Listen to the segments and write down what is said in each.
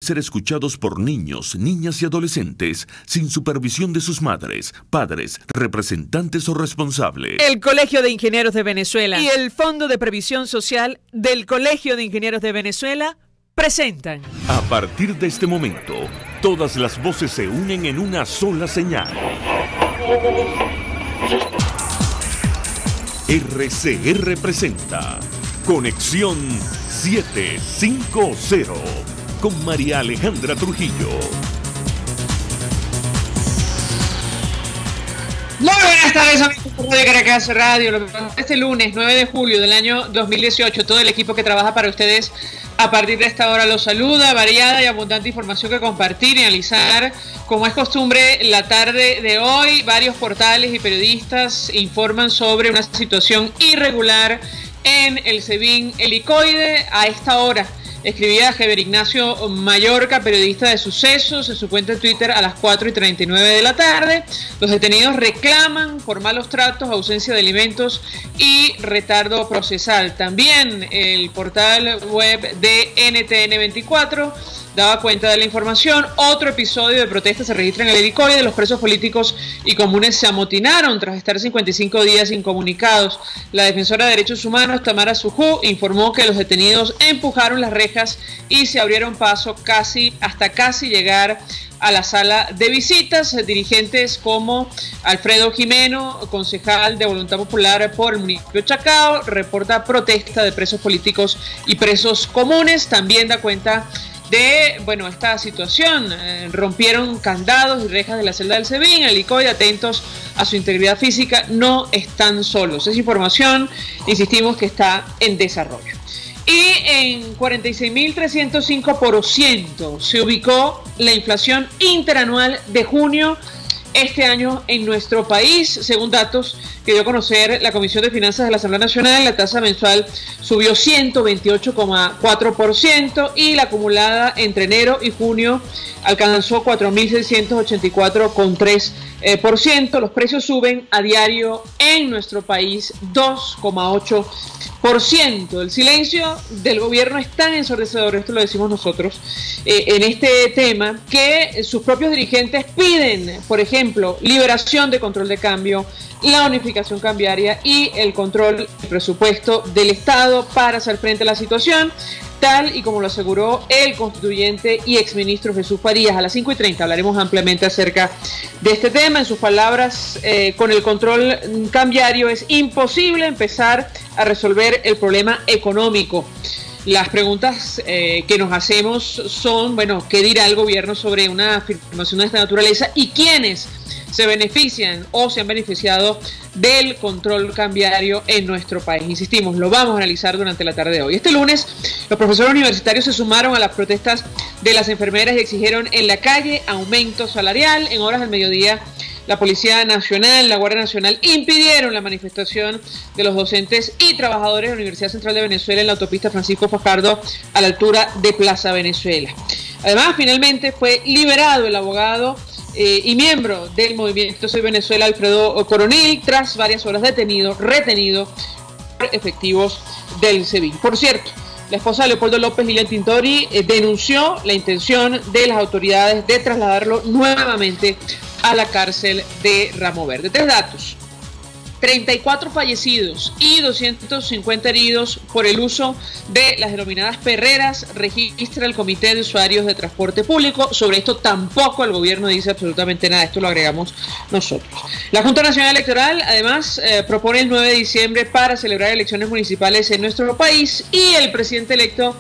ser escuchados por niños, niñas y adolescentes sin supervisión de sus madres, padres, representantes o responsables. El Colegio de Ingenieros de Venezuela y el Fondo de Previsión Social del Colegio de Ingenieros de Venezuela presentan. A partir de este momento, todas las voces se unen en una sola señal. RCR presenta Conexión 750 con María Alejandra Trujillo. Muy buenas tardes, amigos de Radio Caracas Radio. Este lunes 9 de julio del año 2018, todo el equipo que trabaja para ustedes a partir de esta hora los saluda. Variada y abundante información que compartir y analizar. Como es costumbre, la tarde de hoy, varios portales y periodistas informan sobre una situación irregular en el SEBIN Helicoide. A esta hora escribía Heber Ignacio Mallorca, periodista de Sucesos, en su cuenta de Twitter a las 4:39 de la tarde. Los detenidos reclaman por malos tratos, ausencia de alimentos y retardo procesal. También el portal web de NTN24 daba cuenta de la información. Otro episodio de protesta se registra en el Helicoide. Los presos políticos y comunes se amotinaron tras estar 55 días incomunicados. La defensora de derechos humanos, Tamara Sujú, informó que los detenidos empujaron las rejas y se abrieron paso hasta casi llegar a la sala de visitas. Dirigentes como Alfredo Jimeno, concejal de Voluntad Popular por el municipio de Chacao, reporta protesta de presos políticos y presos comunes. También da cuenta de esta situación. Rompieron candados y rejas de la celda del SEBIN, el Helicoide, atentos a su integridad física, no están solos. Esa información, insistimos, que está en desarrollo. Y en 46.305% se ubicó la inflación interanual de junio este año en nuestro país, según datos que dio a conocer la Comisión de Finanzas de la Asamblea Nacional. La tasa mensual subió 128,4% y la acumulada entre enero y junio alcanzó 4.684,3%. Los precios suben a diario en nuestro país 2,8%. El silencio del gobierno es tan ensordecedor, esto lo decimos nosotros, en este tema, que sus propios dirigentes piden, por ejemplo, liberación de control de cambio, la unificación cambiaria y el control del presupuesto del Estado para hacer frente a la situación, tal y como lo aseguró el constituyente y exministro Jesús Farías. A las 5:30 hablaremos ampliamente acerca de este tema. En sus palabras, con el control cambiario es imposible empezar a resolver el problema económico. Las preguntas que nos hacemos son, ¿qué dirá el gobierno sobre una afirmación de esta naturaleza y quiénes se benefician o se han beneficiado del control cambiario en nuestro país? Insistimos, lo vamos a analizar durante la tarde de hoy. Este lunes, los profesores universitarios se sumaron a las protestas de las enfermeras y exigieron en la calle aumento salarial. En horas del mediodía, la Policía Nacional, la Guardia Nacional impidieron la manifestación de los docentes y trabajadores de la Universidad Central de Venezuela en la autopista Francisco Fajardo a la altura de Plaza Venezuela. Además, finalmente fue liberado el abogado y miembro del movimiento Soy Venezuela, Alfredo Coronel, tras varias horas retenido por efectivos del SEBIN. Por cierto, la esposa de Leopoldo López, Lilian Tintori, denunció la intención de las autoridades de trasladarlo nuevamente a la cárcel de Ramo Verde. 3 datos: 34 fallecidos y 250 heridos por el uso de las denominadas perreras, registra el Comité de Usuarios de Transporte Público. Sobre esto tampoco el gobierno dice absolutamente nada, esto lo agregamos nosotros. La Junta Nacional Electoral, además, propone el 9 de diciembre para celebrar elecciones municipales en nuestro país, y el presidente electo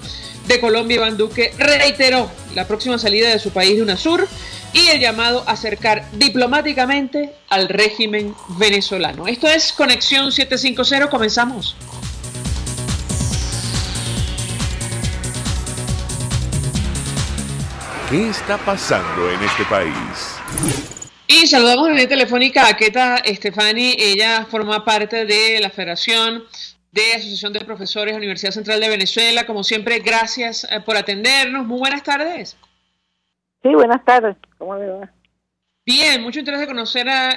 de Colombia, Iván Duque, reiteró la próxima salida de su país de UNASUR y el llamado a acercar diplomáticamente al régimen venezolano. Esto es Conexión 750, comenzamos. ¿Qué está pasando en este país? Y saludamos en línea telefónica a Keta Estefani. Ella forma parte de la Federación de Asociación de Profesores de la Universidad Central de Venezuela. Como siempre, gracias por atendernos. Muy buenas tardes. Sí, buenas tardes. ¿Cómo le va? Bien, mucho interés de conocer la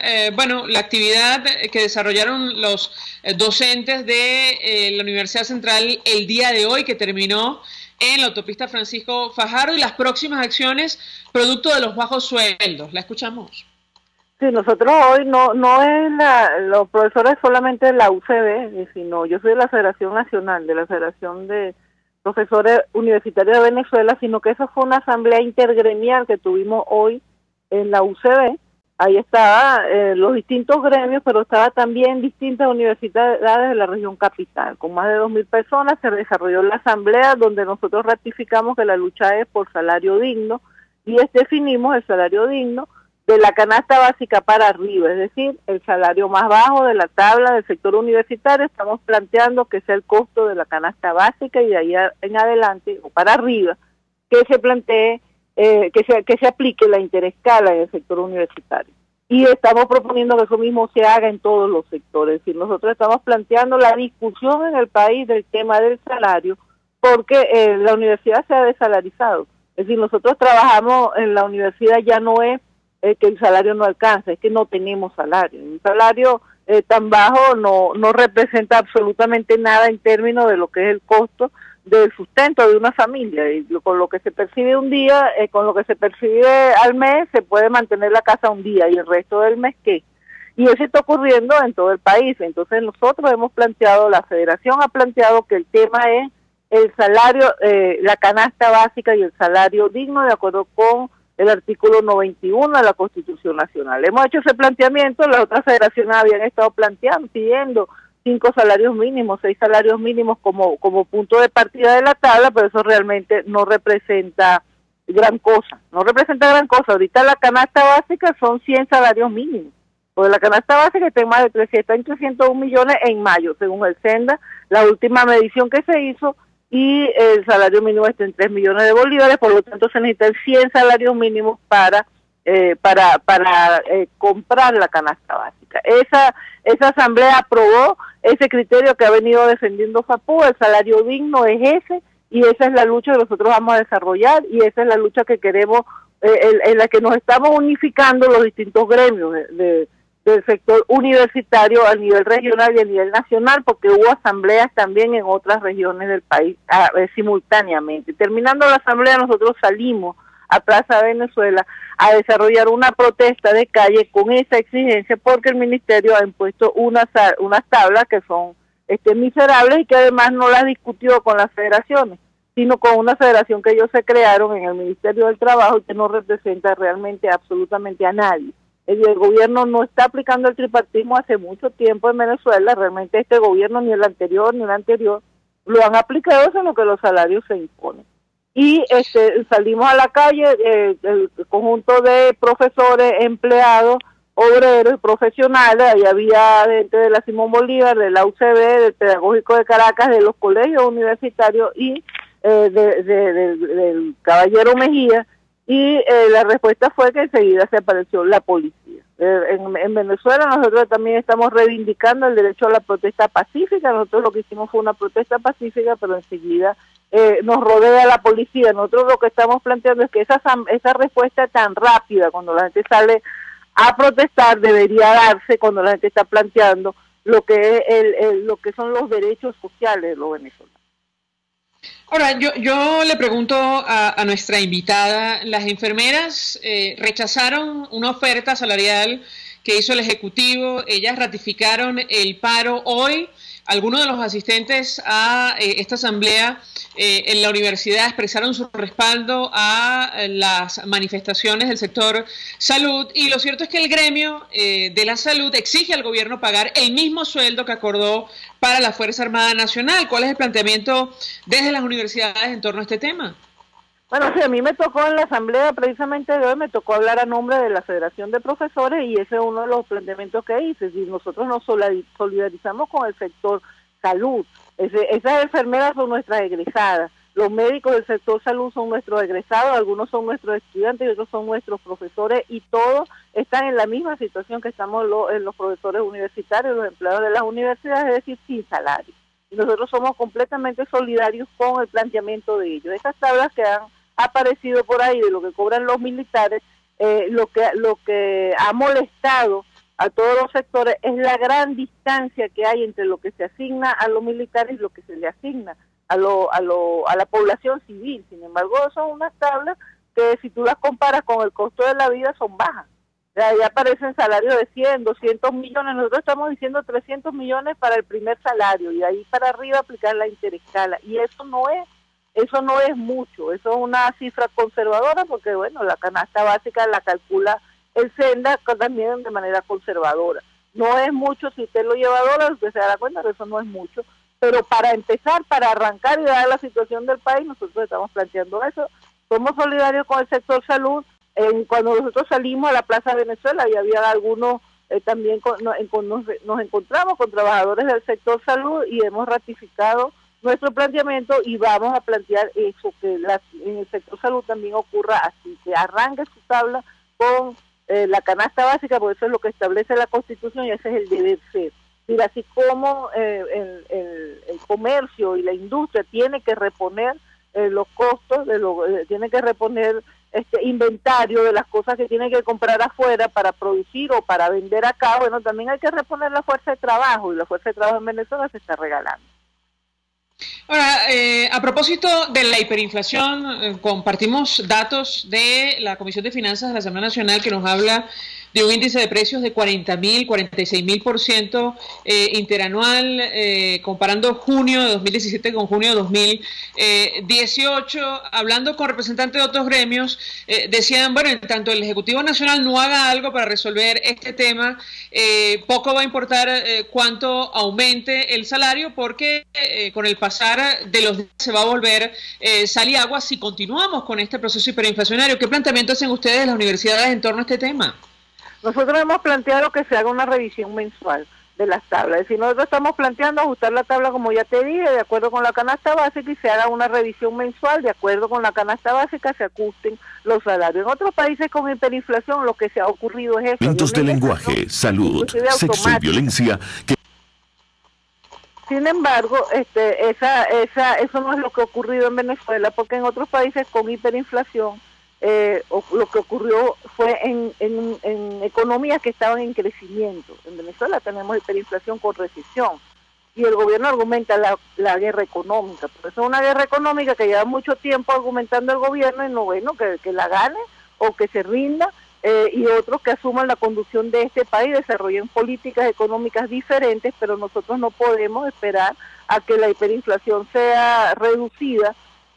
actividad que desarrollaron los docentes de la Universidad Central el día de hoy, que terminó en la autopista Francisco Fajardo y las próximas acciones producto de los bajos sueldos. La escuchamos. Sí, nosotros hoy no es los profesores solamente de la UCB, sino yo soy de la Federación Nacional, de la Federación de Profesores Universitarios de Venezuela, sino que eso fue una asamblea intergremial que tuvimos hoy en la UCB. Ahí estaban los distintos gremios, pero estaba también distintas universidades de la región capital. Con más de 2.000 personas se desarrolló la asamblea donde nosotros ratificamos que la lucha es por salario digno y definimos el salario digno de la canasta básica para arriba, es decir, el salario más bajo de la tabla del sector universitario. Estamos planteando que sea el costo de la canasta básica y de ahí en adelante o para arriba que se plantee que se aplique la interescala en el sector universitario. Y estamos proponiendo que eso mismo se haga en todos los sectores. Es decir, nosotros estamos planteando la discusión en el país del tema del salario porque la universidad se ha desalarizado. Es decir, nosotros trabajamos en la universidad, ya no es que el salario no alcanza, es que no tenemos salario. Un salario tan bajo no representa absolutamente nada en términos de lo que es el costo del sustento de una familia, y con lo que se percibe un día, con lo que se percibe al mes, se puede mantener la casa un día y el resto del mes ¿qué? Y eso está ocurriendo en todo el país. Entonces nosotros hemos planteado, la federación ha planteado que el tema es el salario, la canasta básica y el salario digno de acuerdo con el artículo 91 de la Constitución Nacional. Hemos hecho ese planteamiento, las otras federaciones habían estado planteando, pidiendo 5 salarios mínimos, 6 salarios mínimos como punto de partida de la tabla, pero eso realmente no representa gran cosa, Ahorita la canasta básica son 100 salarios mínimos, porque la canasta básica está en más de 301 millones en mayo, según el Senda, la última medición que se hizo, y el salario mínimo está en 3 millones de bolívares, por lo tanto se necesitan 100 salarios mínimos para comprar la canasta básica. Esa asamblea aprobó ese criterio que ha venido defendiendo FAPU, el salario digno es ese, y esa es la lucha que nosotros vamos a desarrollar, y esa es la lucha que queremos, en la que nos estamos unificando los distintos gremios del sector universitario a nivel regional y a nivel nacional, porque hubo asambleas también en otras regiones del país simultáneamente. Terminando la asamblea, nosotros salimos a Plaza Venezuela a desarrollar una protesta de calle con esa exigencia, porque el ministerio ha impuesto unas tablas que son miserables y que además no las discutió con las federaciones, sino con una federación que ellos se crearon en el Ministerio del Trabajo y que no representa realmente absolutamente a nadie. El gobierno no está aplicando el tripartismo hace mucho tiempo en Venezuela, realmente este gobierno ni el anterior lo han aplicado, sino que los salarios se imponen. Y salimos a la calle, el conjunto de profesores, empleados, obreros y profesionales, ahí había gente de la Simón Bolívar, de la UCB, del Pedagógico de Caracas, de los colegios universitarios y del Caballero Mejía, y la respuesta fue que enseguida se apareció la policía. En Venezuela nosotros también estamos reivindicando el derecho a la protesta pacífica. Nosotros lo que hicimos fue una protesta pacífica, pero enseguida nos rodea la policía. Nosotros lo que estamos planteando es que esa respuesta tan rápida cuando la gente sale a protestar debería darse cuando la gente está planteando lo que es lo que son los derechos sociales de los venezolanos. Ahora, yo le pregunto a nuestra invitada, las enfermeras rechazaron una oferta salarial que hizo el Ejecutivo, ellas ratificaron el paro hoy. Algunos de los asistentes a esta asamblea en la universidad expresaron su respaldo a las manifestaciones del sector salud, y lo cierto es que el gremio de la salud exige al gobierno pagar el mismo sueldo que acordó para la Fuerza Armada Nacional. ¿Cuál es el planteamiento desde las universidades en torno a este tema? Bueno, sí, a mí me tocó en la asamblea precisamente de hoy, me tocó hablar a nombre de la Federación de Profesores, y ese es uno de los planteamientos que hice. Si nosotros nos solidarizamos con el sector salud, esas enfermeras son nuestras egresadas, los médicos del sector salud son nuestros egresados, algunos son nuestros estudiantes y otros son nuestros profesores, y todos están en la misma situación que estamos los profesores universitarios, los empleados de las universidades, es decir, sin salario. Y nosotros somos completamente solidarios con el planteamiento de ellos. Estas tablas que han aparecido por ahí de lo que cobran los militares, lo que ha molestado a todos los sectores es la gran distancia que hay entre lo que se asigna a los militares y lo que se le asigna a la población civil. Sin embargo, son unas tablas que si tú las comparas con el costo de la vida son bajas. Ya aparecen salarios de 100, 200 millones, nosotros estamos diciendo 300 millones para el primer salario y ahí para arriba aplicar la interescala, y eso no es mucho, eso es una cifra conservadora porque bueno, la canasta básica la calcula el Senda también de manera conservadora. No es mucho, si usted lo lleva a dólares, usted se dará cuenta que eso no es mucho, pero para empezar, para arrancar y dar la situación del país, nosotros estamos planteando eso. Somos solidarios con el sector salud. Cuando nosotros salimos a la Plaza Venezuela y había algunos, también nos encontramos con trabajadores del sector salud y hemos ratificado nuestro planteamiento y vamos a plantear eso, que en el sector salud también ocurra así, que arranque su tabla con la canasta básica, porque eso es lo que establece la Constitución y ese es el deber ser. Y así como el comercio y la industria tiene que reponer los costos, tiene que reponer inventario de las cosas que tiene que comprar afuera para producir o para vender acá, bueno, también hay que reponer la fuerza de trabajo, y la fuerza de trabajo en Venezuela se está regalando. Ahora, a propósito de la hiperinflación, compartimos datos de la Comisión de Finanzas de la Asamblea Nacional que nos habla de un índice de precios de 40.000, 46.000% interanual, comparando junio de 2017 con junio de 2018. Hablando con representantes de otros gremios, decían, bueno, en tanto el Ejecutivo Nacional no haga algo para resolver este tema, poco va a importar cuánto aumente el salario, porque con el pasar de los días se va a volver sal y agua si continuamos con este proceso hiperinflacionario. ¿Qué planteamiento hacen ustedes de las universidades en torno a este tema? Nosotros hemos planteado que se haga una revisión mensual de las tablas. Es decir, nosotros estamos planteando ajustar la tabla, como ya te dije, de acuerdo con la canasta básica, y se haga una revisión mensual, de acuerdo con la canasta básica, se ajusten los salarios. En otros países con hiperinflación lo que se ha ocurrido es eso. Elementos de lenguaje, salud, sexo y violencia. Sin embargo, eso no es lo que ha ocurrido en Venezuela, porque en otros países con hiperinflación, lo que ocurrió fue en economías que estaban en crecimiento. En Venezuela tenemos hiperinflación con recesión y el gobierno argumenta la guerra económica. Por eso es una guerra económica que lleva mucho tiempo argumentando el gobierno, y no, bueno, que la gane o que se rinda, y otros que asuman la conducción de este país, desarrollen políticas económicas diferentes, pero nosotros no podemos esperar a que la hiperinflación sea reducida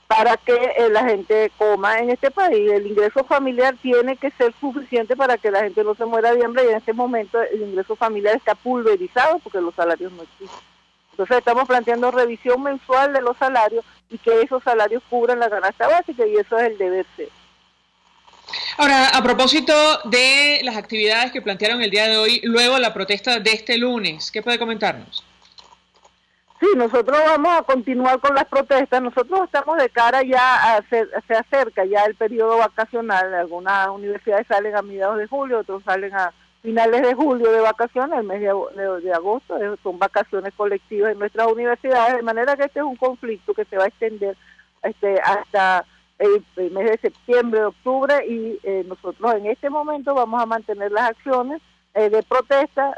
para que la gente coma en este país. El ingreso familiar tiene que ser suficiente para que la gente no se muera de hambre, y en este momento el ingreso familiar está pulverizado porque los salarios no existen. Entonces estamos planteando revisión mensual de los salarios y que esos salarios cubran la canasta básica, y eso es el deber ser. Ahora, a propósito de las actividades que plantearon el día de hoy, luego la protesta de este lunes, ¿qué puede comentarnos? Sí, nosotros vamos a continuar con las protestas. Nosotros estamos de cara ya, se acerca ya el periodo vacacional. Algunas universidades salen a mediados de julio, otros salen a finales de julio de vacaciones. El mes de agosto son vacaciones colectivas en nuestras universidades, de manera que este es un conflicto que se va a extender hasta el mes de septiembre, octubre, y nosotros en este momento vamos a mantener las acciones de protesta.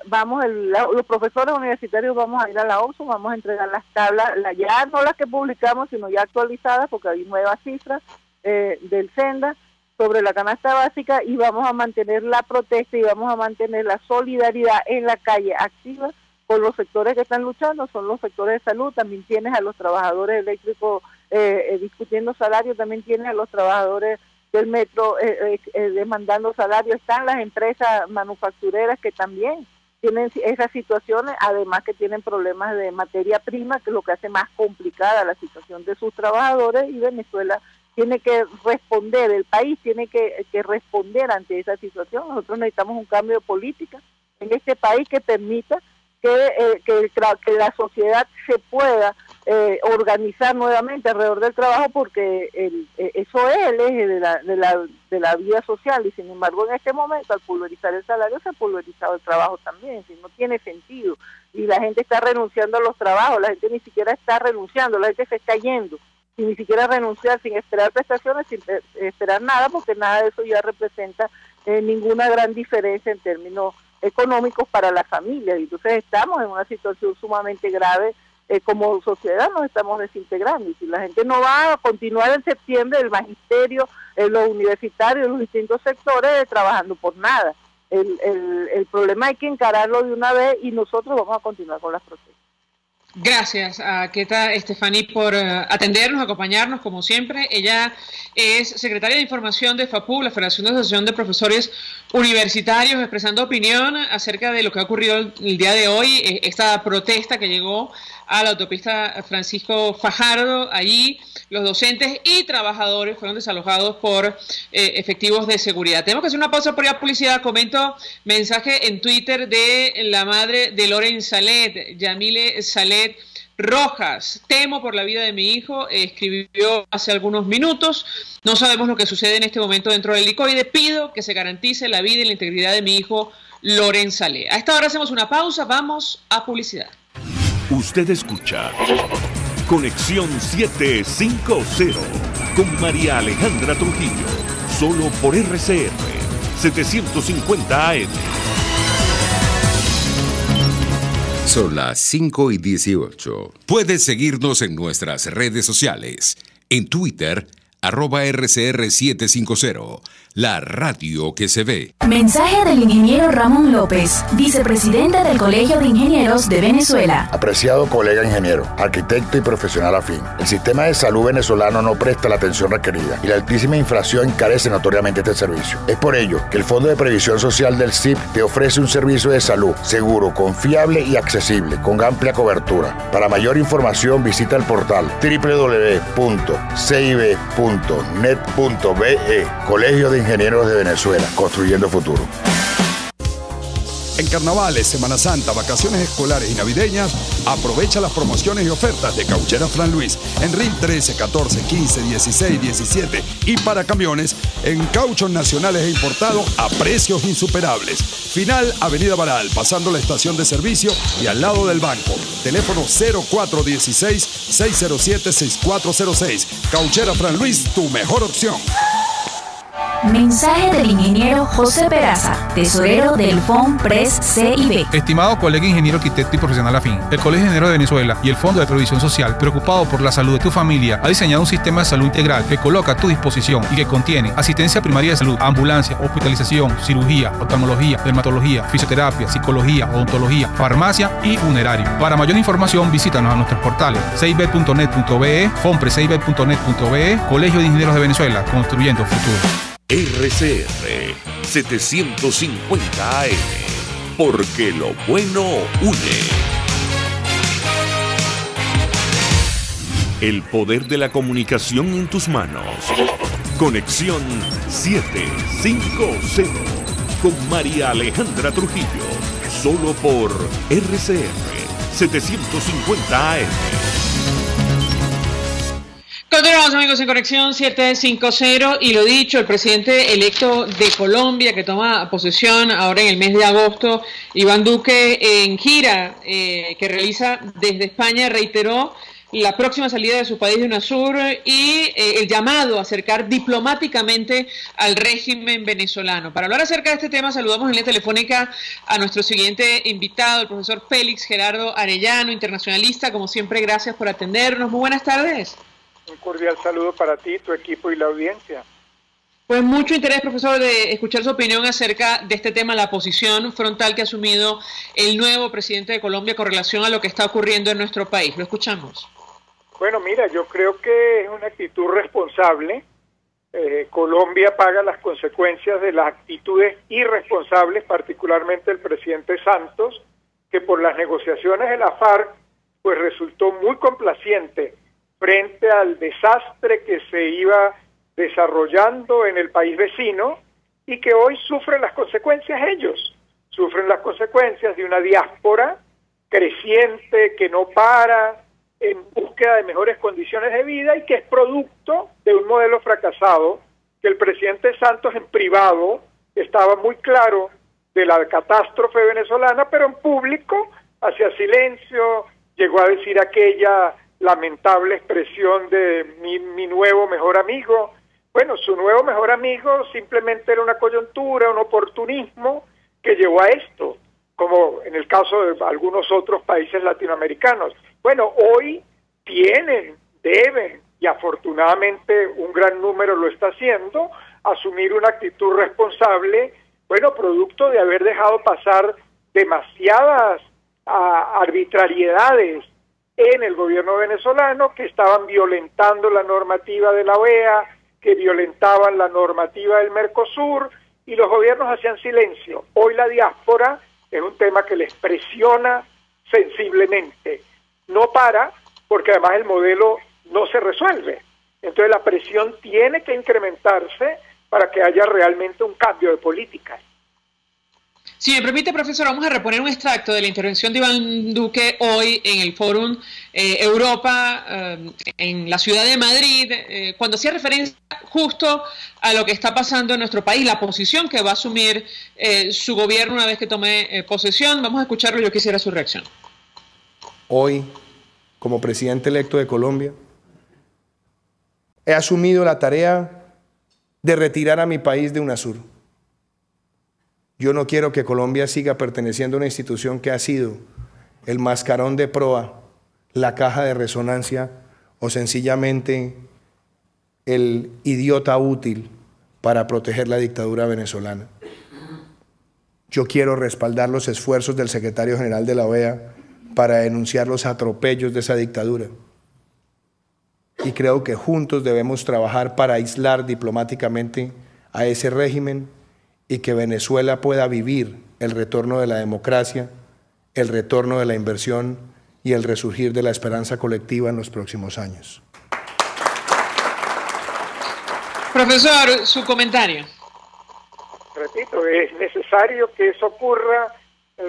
Los profesores universitarios vamos a ir a la OMSU, vamos a entregar las tablas, ya no las que publicamos, sino ya actualizadas, porque hay nuevas cifras del Senda sobre la canasta básica, y vamos a mantener la protesta y vamos a mantener la solidaridad en la calle activa con los sectores que están luchando. Son los sectores de salud, también tienes a los trabajadores eléctricos discutiendo salarios, también tienes a los trabajadores del metro demandando salarios, están las empresas manufactureras que también tienen esas situaciones, además que tienen problemas de materia prima, que es lo que hace más complicada la situación de sus trabajadores, y Venezuela tiene que responder, el país tiene que responder ante esa situación. Nosotros necesitamos un cambio de política en este país que permita que la sociedad se pueda organizar nuevamente alrededor del trabajo, porque eso es el eje de la vida social, y sin embargo en este momento, al pulverizar el salario, se ha pulverizado el trabajo también. Si no tiene sentido, y la gente está renunciando a los trabajos, la gente ni siquiera está renunciando, la gente se está yendo sin ni siquiera renunciar, sin esperar prestaciones, sin esperar nada, porque nada de eso ya representa ninguna gran diferencia en términos económicos para la familia. Y entonces estamos en una situación sumamente grave como sociedad nos estamos desintegrando. Y si la gente no va a continuar en septiembre, el magisterio, los universitarios, los distintos sectores trabajando por nada. El problema hay que encararlo de una vez y nosotros vamos a continuar con las protestas. Gracias a Queta Estefani por atendernos, acompañarnos como siempre. Ella es secretaria de Información de FAPU, la Federación de Asociación de Profesores Universitarios, expresando opinión acerca de lo que ha ocurrido el día de hoy, esta protesta que llegó a la autopista Francisco Fajardo. Allí los docentes y trabajadores fueron desalojados por efectivos de seguridad. Tenemos que hacer una pausa por ir a publicidad. Comento mensaje en Twitter de la madre de Loren Salet, Yamile Salet Rojas. Temo por la vida de mi hijo, escribió hace algunos minutos. No sabemos lo que sucede en este momento dentro del helicoide. Pido que se garantice la vida y la integridad de mi hijo Loren Salet. A esta hora hacemos una pausa, vamos a publicidad. Usted escucha Conexión 750 con María Alejandra Trujillo, solo por RCR 750 AM. Son las 5:18. Puedes seguirnos en nuestras redes sociales. En Twitter, @RCR750, la radio que se ve. Mensaje del ingeniero Ramón López, vicepresidente del Colegio de Ingenieros de Venezuela. Apreciado colega ingeniero, arquitecto y profesional afín, el sistema de salud venezolano no presta la atención requerida y la altísima inflación encarece notoriamente este servicio. Es por ello que el Fondo de Previsión Social del CIP te ofrece un servicio de salud seguro, confiable y accesible, con amplia cobertura. Para mayor información visita el portal www.cib.net.be, Colegio de Ingenieros de Venezuela, construyendo futuro. En carnavales, Semana Santa, vacaciones escolares y navideñas, aprovecha las promociones y ofertas de Cauchera Fran Luis en RIL 13, 14, 15, 16, 17 y para camiones en cauchos nacionales e importados a precios insuperables. Final Avenida Baral, pasando la estación de servicio y al lado del banco. Teléfono 0416-607-6406. Cauchera Fran Luis, tu mejor opción. Mensaje del ingeniero José Peraza, tesorero del FONPRES CIB. Estimado colega ingeniero, arquitecto y profesional afín, el Colegio de Ingenieros de Venezuela y el Fondo de Previsión Social, preocupado por la salud de tu familia, ha diseñado un sistema de salud integral que coloca a tu disposición y que contiene asistencia primaria de salud, ambulancia, hospitalización, cirugía, oftalmología, dermatología, fisioterapia, psicología, odontología, farmacia y funerario. Para mayor información, visítanos a nuestros portales cib.net.be, fonprescib.net.be, Colegio de Ingenieros de Venezuela, construyendo futuro. RCR 750 AM, porque lo bueno une. El poder de la comunicación en tus manos. Conexión 750 con María Alejandra Trujillo, solo por RCR 750 AM. Continuamos, amigos, en Conexión 750 y lo dicho, el presidente electo de Colombia que toma posesión ahora en el mes de agosto, Iván Duque, en gira que realiza desde España, reiteró la próxima salida de su país de UNASUR y el llamado a acercar diplomáticamente al régimen venezolano. Para hablar acerca de este tema, saludamos en línea telefónica a nuestro siguiente invitado, el profesor Félix Gerardo Arellano, internacionalista. Como siempre, gracias por atendernos. Muy buenas tardes. Un cordial saludo para ti, tu equipo y la audiencia. Pues mucho interés, profesor, de escuchar su opinión acerca de este tema, la posición frontal que ha asumido el nuevo presidente de Colombia con relación a lo que está ocurriendo en nuestro país. Lo escuchamos. Bueno, mira, yo creo que es una actitud responsable. Colombia paga las consecuencias de las actitudes irresponsables, particularmente el presidente Santos, que por las negociaciones de la FARC pues resultó muy complaciente frente al desastre que se iba desarrollando en el país vecino y que hoy sufren las consecuencias ellos. Sufren las consecuencias de una diáspora creciente que no para en búsqueda de mejores condiciones de vida y que es producto de un modelo fracasado que el presidente Santos en privado estaba muy claro de la catástrofe venezolana, pero en público hacía silencio, llegó a decir aquella lamentable expresión de mi nuevo mejor amigo. Bueno, su nuevo mejor amigo simplemente era una coyuntura, un oportunismo que llevó a esto, como en el caso de algunos otros países latinoamericanos. Bueno, hoy tienen, deben, y afortunadamente un gran número lo está haciendo, asumir una actitud responsable, bueno, producto de haber dejado pasar demasiadas arbitrariedades en el gobierno venezolano, que estaban violentando la normativa de la OEA, que violentaban la normativa del Mercosur, y los gobiernos hacían silencio. Hoy la diáspora es un tema que les presiona sensiblemente. No para, porque además el modelo no se resuelve. Entonces la presión tiene que incrementarse para que haya realmente un cambio de política. Si me permite, profesor, vamos a reponer un extracto de la intervención de Iván Duque hoy en el Fórum Europa en la ciudad de Madrid, cuando hacía referencia justo a lo que está pasando en nuestro país, la posición que va a asumir su gobierno una vez que tome posesión. Vamos a escucharlo, yo quisiera su reacción. Hoy, como presidente electo de Colombia, he asumido la tarea de retirar a mi país de UNASUR. Yo no quiero que Colombia siga perteneciendo a una institución que ha sido el mascarón de proa, la caja de resonancia o sencillamente el idiota útil para proteger la dictadura venezolana. Yo quiero respaldar los esfuerzos del secretario general de la OEA para denunciar los atropellos de esa dictadura. Y creo que juntos debemos trabajar para aislar diplomáticamente a ese régimen y que Venezuela pueda vivir el retorno de la democracia, el retorno de la inversión y el resurgir de la esperanza colectiva en los próximos años. Profesor, su comentario. Repito, es necesario que eso ocurra.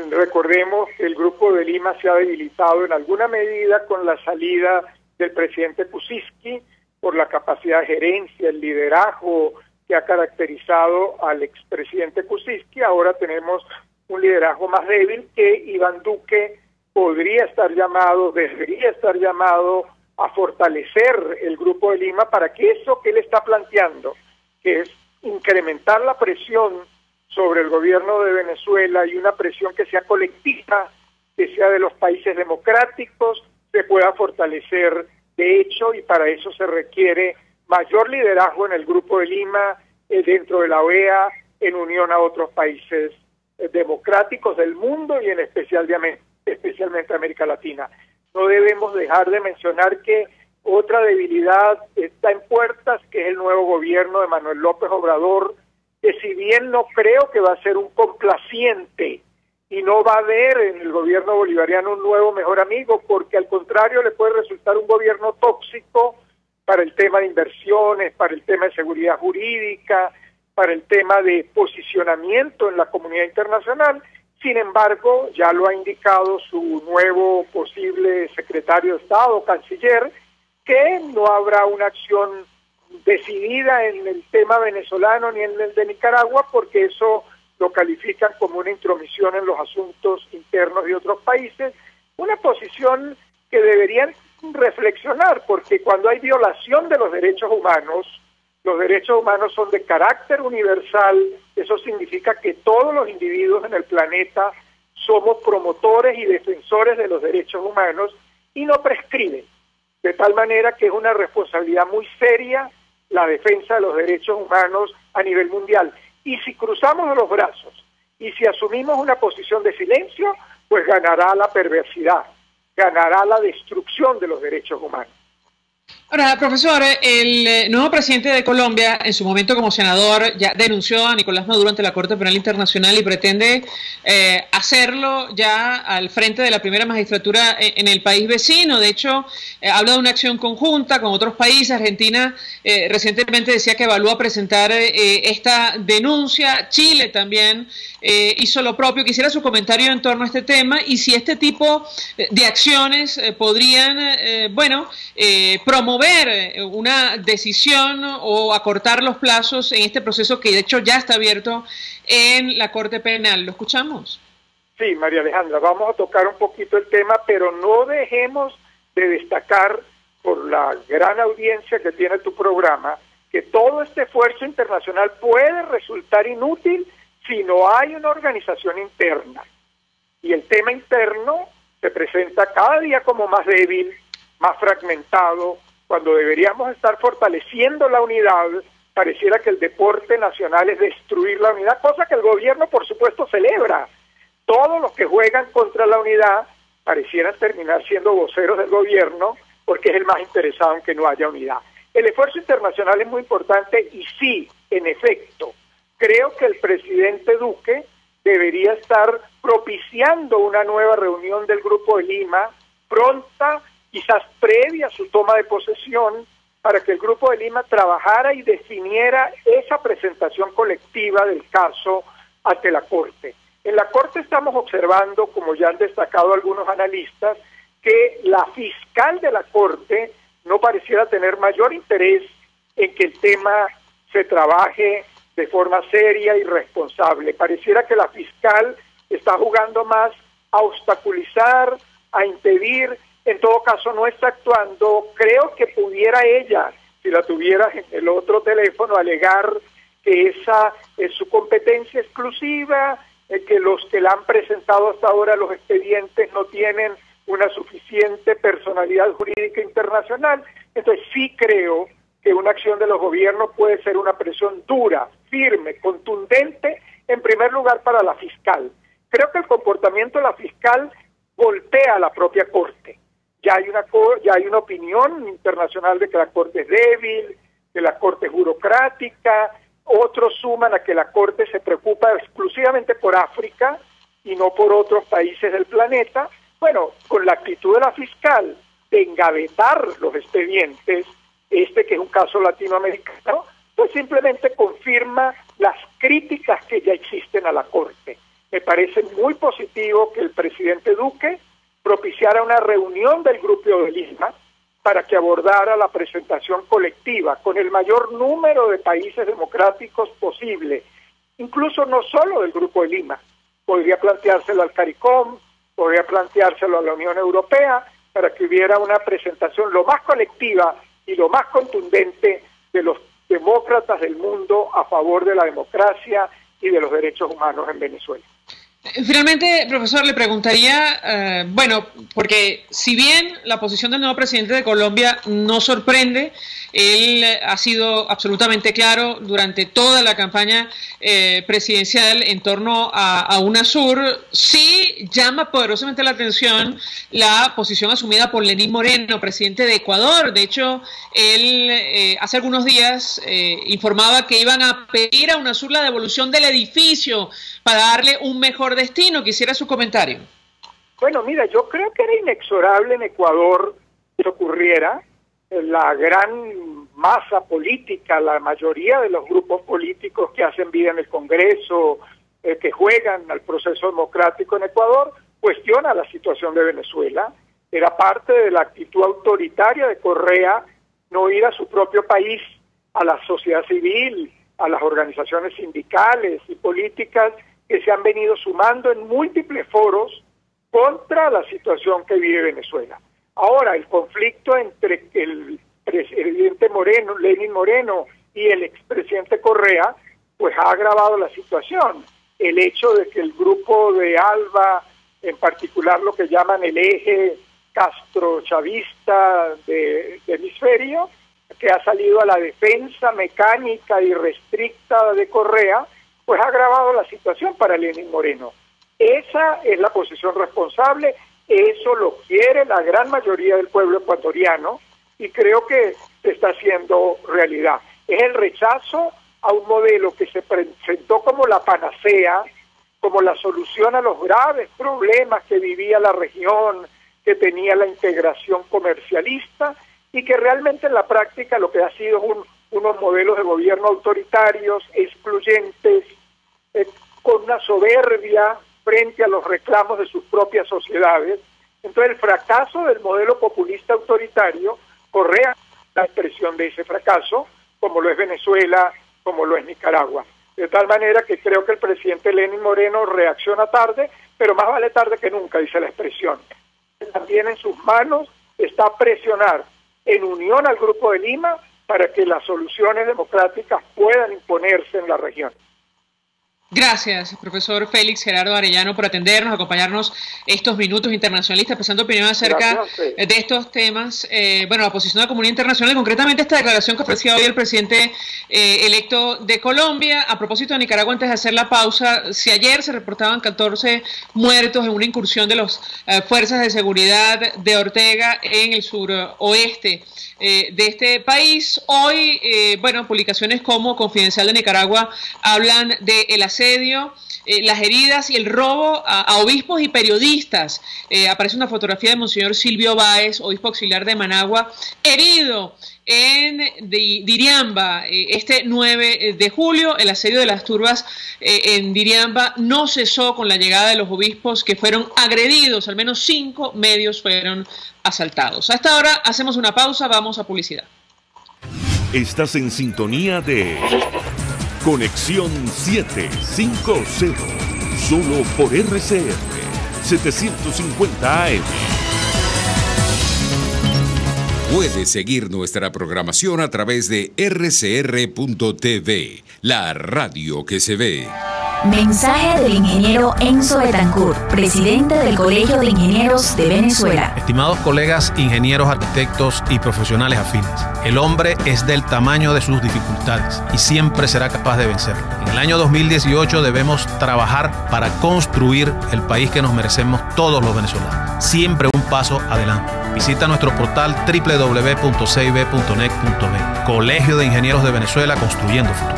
Recordemos que el Grupo de Lima se ha debilitado en alguna medida con la salida del presidente Kuczynski por la capacidad de gerencia, el liderazgo que ha caracterizado al expresidente Kuczynski. Ahora tenemos un liderazgo más débil que Iván Duque podría estar llamado, debería estar llamado a fortalecer el Grupo de Lima para que eso que él está planteando, que es incrementar la presión sobre el gobierno de Venezuela y una presión que sea colectiva, que sea de los países democráticos, se pueda fortalecer de hecho, y para eso se requiere mayor liderazgo en el Grupo de Lima, dentro de la OEA, en unión a otros países democráticos del mundo y en especialmente América Latina. No debemos dejar de mencionar que otra debilidad está en puertas, que es el nuevo gobierno de Manuel López Obrador, que si bien no creo que va a ser un complaciente y no va a haber en el gobierno bolivariano un nuevo mejor amigo, porque al contrario le puede resultar un gobierno tóxico para el tema de inversiones, para el tema de seguridad jurídica, para el tema de posicionamiento en la comunidad internacional. Sin embargo, ya lo ha indicado su nuevo posible secretario de Estado, canciller, que no habrá una acción decidida en el tema venezolano ni en el de Nicaragua, porque eso lo califican como una intromisión en los asuntos internos de otros países, una posición que deberían reflexionar, porque cuando hay violación de los derechos humanos son de carácter universal. Eso significa que todos los individuos en el planeta somos promotores y defensores de los derechos humanos y no prescriben, de tal manera que es una responsabilidad muy seria la defensa de los derechos humanos a nivel mundial. Y si cruzamos los brazos y si asumimos una posición de silencio, pues ganará la perversidad, ganará la destrucción de los derechos humanos. Ahora, profesor, el nuevo presidente de Colombia, en su momento como senador, ya denunció a Nicolás Maduro ante la Corte Penal Internacional y pretende hacerlo ya al frente de la primera magistratura en el país vecino. De hecho, habla de una acción conjunta con otros países. Argentina recientemente decía que evalúa presentar esta denuncia. Chile también hizo lo propio. Quisiera su comentario en torno a este tema y si este tipo de acciones podrían, promover una decisión o acortar los plazos en este proceso que de hecho ya está abierto en la Corte Penal. ¿Lo escuchamos? Sí, María Alejandra, vamos a tocar un poquito el tema, pero no dejemos de destacar, por la gran audiencia que tiene tu programa, que todo este esfuerzo internacional puede resultar inútil si no hay una organización interna. Y el tema interno se presenta cada día como más débil, más fragmentado, cuando deberíamos estar fortaleciendo la unidad. Pareciera que el deporte nacional es destruir la unidad, cosa que el gobierno por supuesto celebra. Todos los que juegan contra la unidad parecieran terminar siendo voceros del gobierno, porque es el más interesado en que no haya unidad. El esfuerzo internacional es muy importante y sí, en efecto, creo que el presidente Duque debería estar propiciando una nueva reunión del Grupo de Lima, pronta, quizás previa a su toma de posesión, para que el Grupo de Lima trabajara y definiera esa presentación colectiva del caso ante la Corte. En la Corte estamos observando, como ya han destacado algunos analistas, que la fiscal de la Corte no pareciera tener mayor interés en que el tema se trabaje de forma seria y responsable. Pareciera que la fiscal está jugando más a obstaculizar, a impedir, en todo caso no está actuando. Creo que pudiera ella, si la tuviera en el otro teléfono, alegar que esa es su competencia exclusiva, que los que la han presentado hasta ahora los expedientes no tienen una suficiente personalidad jurídica internacional. Entonces sí creo que una acción de los gobiernos puede ser una presión dura, firme, contundente, en primer lugar para la fiscal. Creo que el comportamiento de la fiscal golpea a la propia Corte. Ya hay una opinión internacional de que la Corte es débil, que la Corte es burocrática. Otros suman a que la Corte se preocupa exclusivamente por África y no por otros países del planeta. Bueno, con la actitud de la fiscal de engavetar los expedientes, que es un caso latinoamericano, pues simplemente confirma las críticas que ya existen a la Corte. Me parece muy positivo que el presidente Duque propiciara una reunión del Grupo de Lima para que abordara la presentación colectiva con el mayor número de países democráticos posible, incluso no solo del Grupo de Lima. Podría planteárselo al CARICOM, podría planteárselo a la Unión Europea, para que hubiera una presentación lo más colectiva y lo más contundente de los demócratas del mundo a favor de la democracia y de los derechos humanos en Venezuela. Finalmente, profesor, le preguntaría, porque si bien la posición del nuevo presidente de Colombia no sorprende, él ha sido absolutamente claro durante toda la campaña presidencial en torno a UNASUR. Sí llama poderosamente la atención la posición asumida por Lenín Moreno, presidente de Ecuador. De hecho, él hace algunos días informaba que iban a pedir a UNASUR la devolución del edificio para darle un mejor destino. Quisiera su comentario. Bueno, mira, yo creo que era inexorable en Ecuador que ocurriera. La gran masa política, la mayoría de los grupos políticos que hacen vida en el Congreso, que juegan al proceso democrático en Ecuador, cuestiona la situación de Venezuela. Era parte de la actitud autoritaria de Correa no ir a su propio país, a la sociedad civil, a las organizaciones sindicales y políticas que se han venido sumando en múltiples foros contra la situación que vive Venezuela. Ahora, el conflicto entre el presidente Moreno, Lenín Moreno, y el expresidente Correa, pues ha agravado la situación. El hecho de que el grupo de ALBA, en particular lo que llaman el eje castrochavista del hemisferio, que ha salido a la defensa mecánica y restricta de Correa, pues ha agravado la situación para Lenín Moreno. Esa es la posición responsable. Eso lo quiere la gran mayoría del pueblo ecuatoriano y creo que se está haciendo realidad. Es el rechazo a un modelo que se presentó como la panacea, como la solución a los graves problemas que vivía la región, que tenía la integración comercialista y que realmente en la práctica lo que ha sido unos modelos de gobierno autoritarios, excluyentes, con una soberbia frente a los reclamos de sus propias sociedades. Entonces el fracaso del modelo populista autoritario, Correa la expresión de ese fracaso, como lo es Venezuela, como lo es Nicaragua. De tal manera que creo que el presidente Lenín Moreno reacciona tarde, pero más vale tarde que nunca, dice la expresión. También en sus manos está presionar en unión al Grupo de Lima para que las soluciones democráticas puedan imponerse en la región. Gracias, profesor Félix Gerardo Arellano, por atendernos, acompañarnos estos minutos internacionalistas, prestando opinión acerca de estos temas. La posición de la comunidad internacional, concretamente esta declaración que ofrecía hoy el presidente electo de Colombia. A propósito de Nicaragua, antes de hacer la pausa, si ayer se reportaban 14 muertos en una incursión de las fuerzas de seguridad de Ortega en el suroeste de este país, hoy, publicaciones como Confidencial de Nicaragua hablan del asedio, las heridas y el robo a obispos y periodistas. Aparece una fotografía de Monseñor Silvio Báez, obispo auxiliar de Managua, herido en Diriamba este 9 de julio. El asedio de las turbas en Diriamba no cesó con la llegada de los obispos, que fueron agredidos. Al menos 5 medios fueron asaltados. Hasta ahora hacemos una pausa, vamos a publicidad. Estás en sintonía de Conexión 750, solo por RCR 750 AM. Puedes seguir nuestra programación a través de rcr.tv, la radio que se ve. Mensaje del ingeniero Enzo Betancourt, presidente del Colegio de Ingenieros de Venezuela. Estimados colegas, ingenieros, arquitectos y profesionales afines, el hombre es del tamaño de sus dificultades y siempre será capaz de vencerlo. En el año 2018 debemos trabajar para construir el país que nos merecemos todos los venezolanos. Siempre un paso adelante. Visita nuestro portal www.cib.net.be. Colegio de Ingenieros de Venezuela, construyendo futuro.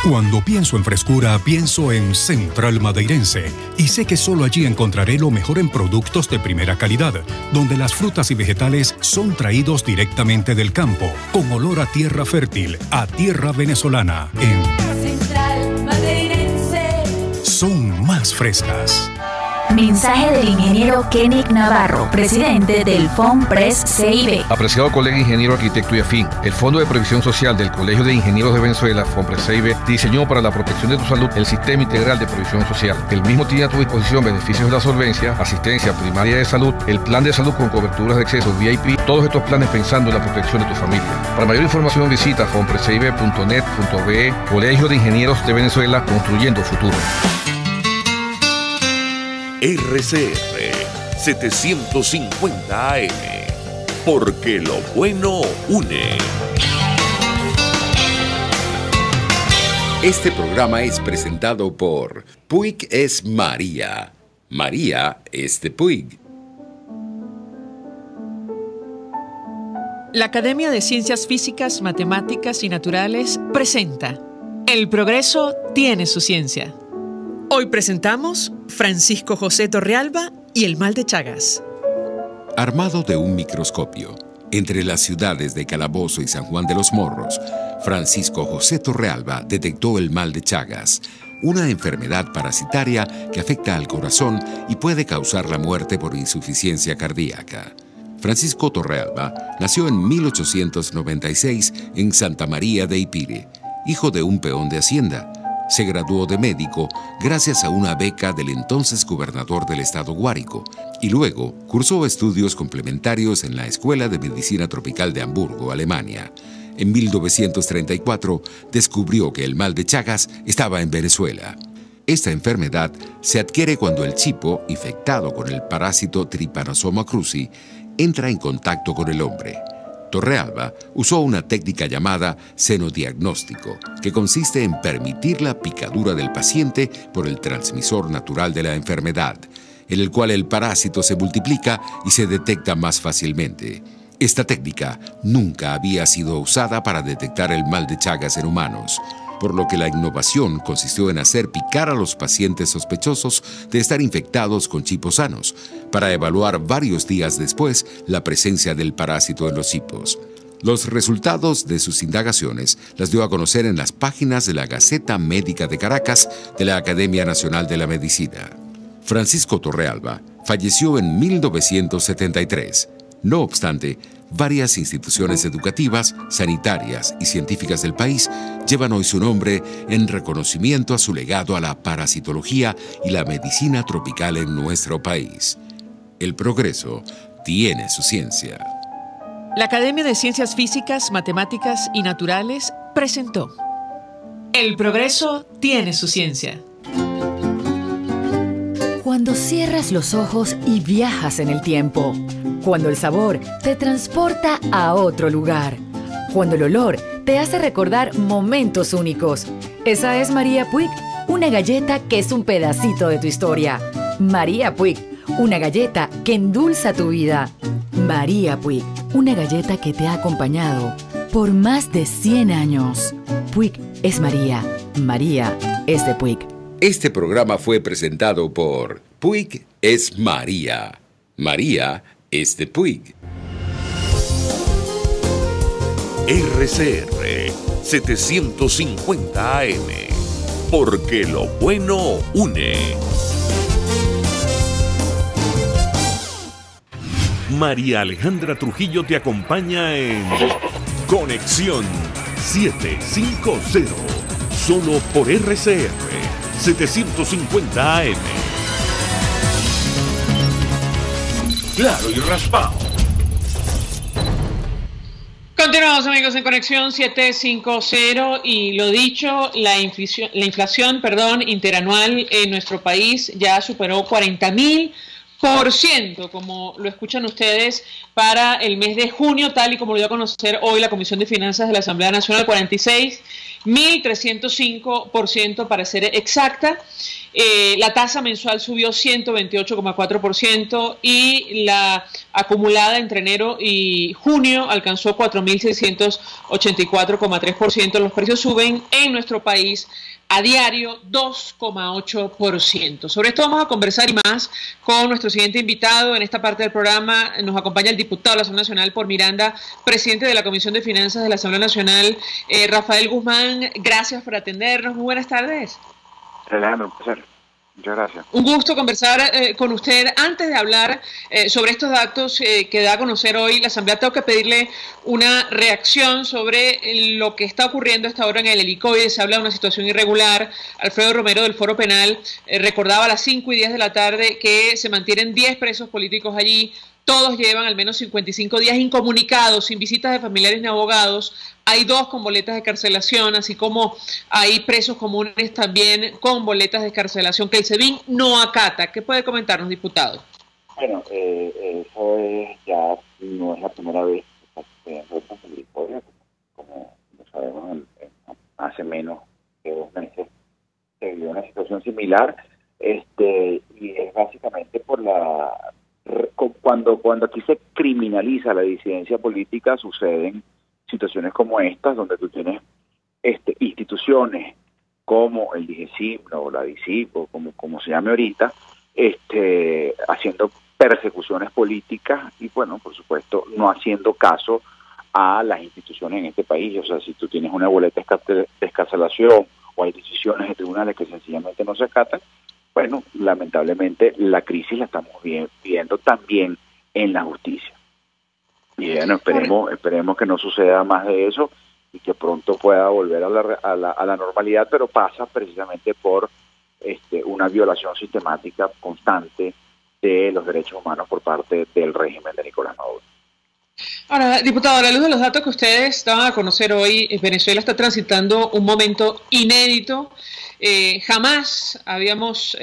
Cuando pienso en frescura, pienso en Central Madeirense. Y sé que solo allí encontraré lo mejor en productos de primera calidad, donde las frutas y vegetales son traídos directamente del campo, con olor a tierra fértil, a tierra venezolana. En Central Madeirense son más frescas. Mensaje del ingeniero Kenick Navarro, presidente del FONPRES CIB. Apreciado colega ingeniero, arquitecto y afín, el Fondo de Previsión Social del Colegio de Ingenieros de Venezuela, FONPRES CIB, diseñó para la protección de tu salud el Sistema Integral de Previsión Social. El mismo tiene a tu disposición beneficios de la solvencia, asistencia primaria de salud, el plan de salud con coberturas de acceso VIP, todos estos planes pensando en la protección de tu familia. Para mayor información visita fonprescib.net.be. Colegio de Ingenieros de Venezuela, construyendo futuro. RCR 750 AM, porque lo bueno une. Este programa es presentado por Puig es María. María es de Puig. La Academia de Ciencias Físicas, Matemáticas y Naturales presenta El progreso tiene su ciencia. Hoy presentamos Francisco José Torrealba y el mal de Chagas. Armado de un microscopio, entre las ciudades de Calabozo y San Juan de los Morros, Francisco José Torrealba detectó el mal de Chagas, una enfermedad parasitaria que afecta al corazón y puede causar la muerte por insuficiencia cardíaca. Francisco Torrealba nació en 1896 en Santa María de Ipire, hijo de un peón de hacienda. Se graduó de médico gracias a una beca del entonces gobernador del estado Guárico y luego cursó estudios complementarios en la Escuela de Medicina Tropical de Hamburgo, Alemania. En 1934 descubrió que el mal de Chagas estaba en Venezuela. Esta enfermedad se adquiere cuando el chipo, infectado con el parásito Trypanosoma cruzi, entra en contacto con el hombre. Torrealba usó una técnica llamada senodiagnóstico, que consiste en permitir la picadura del paciente por el transmisor natural de la enfermedad, en el cual el parásito se multiplica y se detecta más fácilmente. Esta técnica nunca había sido usada para detectar el mal de Chagas en humanos, por lo que la innovación consistió en hacer picar a los pacientes sospechosos de estar infectados con chipos sanos, para evaluar varios días después la presencia del parásito en los chipos. Los resultados de sus indagaciones las dio a conocer en las páginas de la Gaceta Médica de Caracas de la Academia Nacional de la Medicina. Francisco Torrealba falleció en 1973. No obstante, varias instituciones educativas, sanitarias y científicas del país llevan hoy su nombre en reconocimiento a su legado a la parasitología y la medicina tropical en nuestro país. El progreso tiene su ciencia. La Academia de Ciencias Físicas, Matemáticas y Naturales presentó El progreso tiene su ciencia. Cuando cierras los ojos y viajas en el tiempo. Cuando el sabor te transporta a otro lugar. Cuando el olor te hace recordar momentos únicos. Esa es María Puig, una galleta que es un pedacito de tu historia. María Puig, una galleta que endulza tu vida. María Puig, una galleta que te ha acompañado por más de 100 años. Puig es María. María es de Puig. Este programa fue presentado por Puig es María. María es de Puig. RCR 750 AM. Porque lo bueno une. María Alejandra Trujillo te acompaña en Conexión 750. Solo por RCR 750 AM. Claro y raspado. Continuamos, amigos, en Conexión 750 y lo dicho, la inflación interanual en nuestro país ya superó 40.000%, como lo escuchan ustedes, para el mes de junio, tal y como lo dio a conocer hoy la Comisión de Finanzas de la Asamblea Nacional, 46.305% para ser exacta. La tasa mensual subió 128,4% y la acumulada entre enero y junio alcanzó 4.684,3%. Los precios suben en nuestro país a diario 2,8%. Sobre esto vamos a conversar y más con nuestro siguiente invitado. En esta parte del programa nos acompaña el diputado de la Asamblea Nacional por Miranda, presidente de la Comisión de Finanzas de la Asamblea Nacional, Rafael Guzmán. Gracias por atendernos. Muy buenas tardes. Alejandro, un placer. Muchas gracias. Un gusto conversar con usted. Antes de hablar sobre estos datos que da a conocer hoy la Asamblea, tengo que pedirle una reacción sobre lo que está ocurriendo hasta ahora en el helicoide. Se habla de una situación irregular. Alfredo Romero del Foro Penal recordaba a las 5:10 de la tarde que se mantienen 10 presos políticos allí. Todos llevan al menos 55 días incomunicados, sin visitas de familiares ni abogados. Hay 2 con boletas de excarcelación, así como hay presos comunes también con boletas de excarcelación que el SEBIN no acata. ¿Qué puede comentarnos, diputado? Bueno, eso ya no es la primera vez que está sucediendo esto en el helicoide. Como lo sabemos, hace menos de 2 meses se vivió una situación similar, y es básicamente por cuando aquí se criminaliza la disidencia política, suceden situaciones como estas, donde tú tienes instituciones como el DIGESIM o la DICIP, o como se llame ahorita, haciendo persecuciones políticas y, bueno, por supuesto, no haciendo caso a las instituciones en este país. O sea, si tú tienes una boleta de excarcelación o hay decisiones de tribunales que sencillamente no se acatan, bueno, lamentablemente la crisis la estamos viendo también en la justicia. Y bueno, esperemos que no suceda más de eso y que pronto pueda volver a la normalidad, pero pasa precisamente por una violación sistemática constante de los derechos humanos por parte del régimen de Nicolás Maduro. Ahora, diputado, a la luz de los datos que ustedes daban a conocer hoy, Venezuela está transitando un momento inédito. Jamás habíamos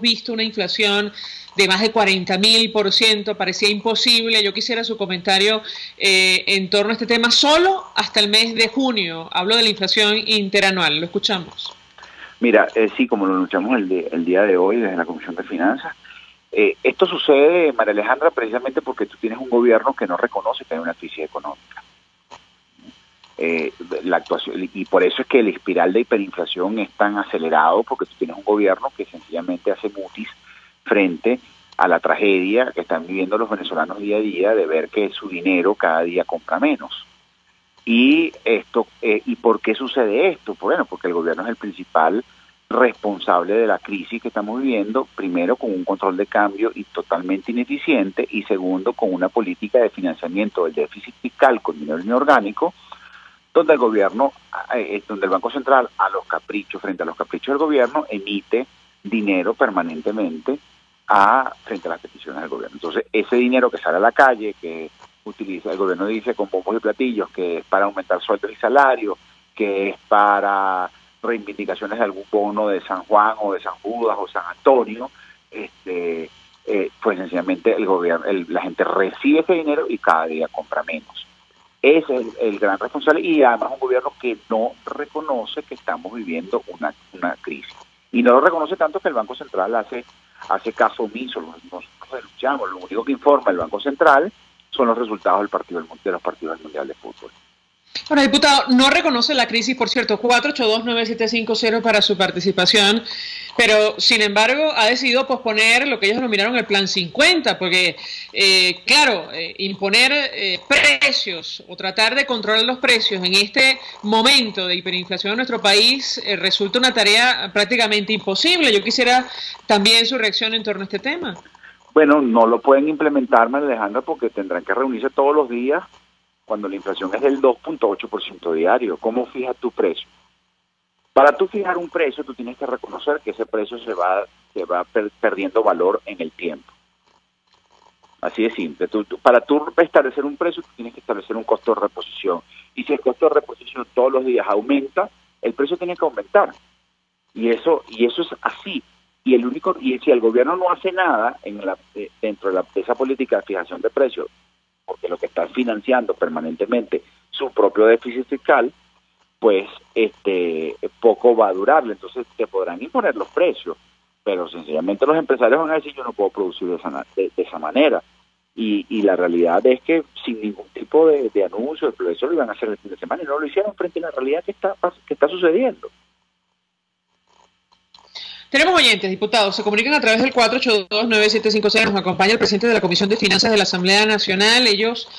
visto una inflación de más de 40.000%, parecía imposible. Yo quisiera su comentario en torno a este tema solo hasta el mes de junio. Hablo de la inflación interanual, lo escuchamos. Mira, sí, como lo anunciamos el día de hoy desde la Comisión de Finanzas, esto sucede, María Alejandra, precisamente porque tú tienes un gobierno que no reconoce que hay una crisis económica. La actuación, y por eso es que el espiral de hiperinflación es tan acelerado, porque tú tienes un gobierno que sencillamente hace mutis frente a la tragedia que están viviendo los venezolanos día a día de ver que su dinero cada día compra menos. ¿Y por qué sucede esto? Bueno, porque el gobierno es el principal responsable de la crisis que estamos viviendo, primero con un control de cambio totalmente ineficiente y segundo con una política de financiamiento del déficit fiscal con dinero inorgánico, donde el gobierno, donde el Banco Central frente a los caprichos del gobierno, emite dinero permanentemente frente a las peticiones del gobierno. Entonces, ese dinero que sale a la calle, que utiliza, el gobierno dice con bombos y platillos que es para aumentar sueldos y salarios, que es para reivindicaciones de algún bono de San Juan o de San Judas o San Antonio, pues sencillamente el gobierno, la gente recibe ese dinero y cada día compra menos. Ese es el gran responsable, y además un gobierno que no reconoce que estamos viviendo una crisis. Y no lo reconoce tanto que el Banco Central hace caso omiso. Nosotros denunciamos, lo único que informa el Banco Central son los resultados de los partidos del Mundial de Fútbol. Ahora, diputado, no reconoce la crisis, por cierto, 482-9750 para su participación, pero sin embargo ha decidido posponer lo que ellos denominaron el Plan 50, porque, claro, imponer precios o tratar de controlar los precios en este momento de hiperinflación en nuestro país resulta una tarea prácticamente imposible. Yo quisiera también su reacción en torno a este tema. Bueno, no lo pueden implementar, María Alejandra, porque tendrán que reunirse todos los días cuando la inflación es del 2.8% diario. ¿Cómo fijas tu precio? Para tú fijar un precio, tú tienes que reconocer que ese precio se va perdiendo valor en el tiempo. Así de simple. Para tú establecer un precio, tú tienes que establecer un costo de reposición. Y si el costo de reposición todos los días aumenta, el precio tiene que aumentar. Y eso es así. Y si el gobierno no hace nada dentro de esa política de fijación de precios, porque lo que está financiando permanentemente su propio déficit fiscal, pues poco va a durarle. Entonces te podrán imponer los precios, pero sencillamente los empresarios van a decir: yo no puedo producir de esa manera. Y la realidad es que sin ningún tipo de anuncio, de eso lo iban a hacer el fin de semana y no lo hicieron frente a la realidad que está sucediendo. Tenemos oyentes, diputados, se comunican a través del 482-9750. Nos acompaña el presidente de la Comisión de Finanzas de la Asamblea Nacional. Ellos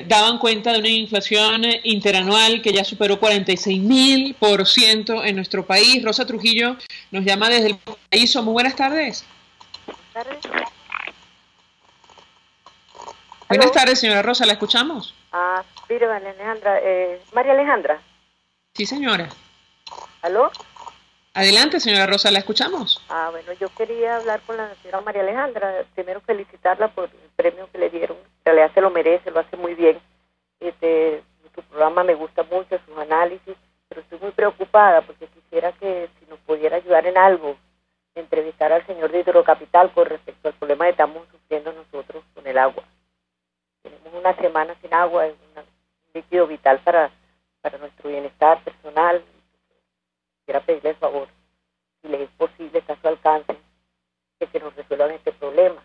daban cuenta de una inflación interanual que ya superó 46.000% en nuestro país. Rosa Trujillo nos llama desde el país. Muy buenas tardes. Buenas tardes, señora Rosa, ¿la escuchamos? Mire, Alejandra, María Alejandra. Sí, señora. ¿Aló? Adelante, señora Rosa, ¿la escuchamos? Bueno, yo quería hablar con la señora María Alejandra. Primero felicitarla por el premio que le dieron. En realidad se lo merece, lo hace muy bien. Su programa me gusta mucho, sus análisis, pero estoy muy preocupada porque quisiera que si nos pudiera ayudar en algo, entrevistar al señor de Hidrocapital con respecto al problema que estamos sufriendo nosotros con el agua. Tenemos una semana sin agua, es un líquido vital para nuestro bienestar personal. Quisiera pedirle el favor, si le es posible, está a su alcance, que nos resuelvan este problema.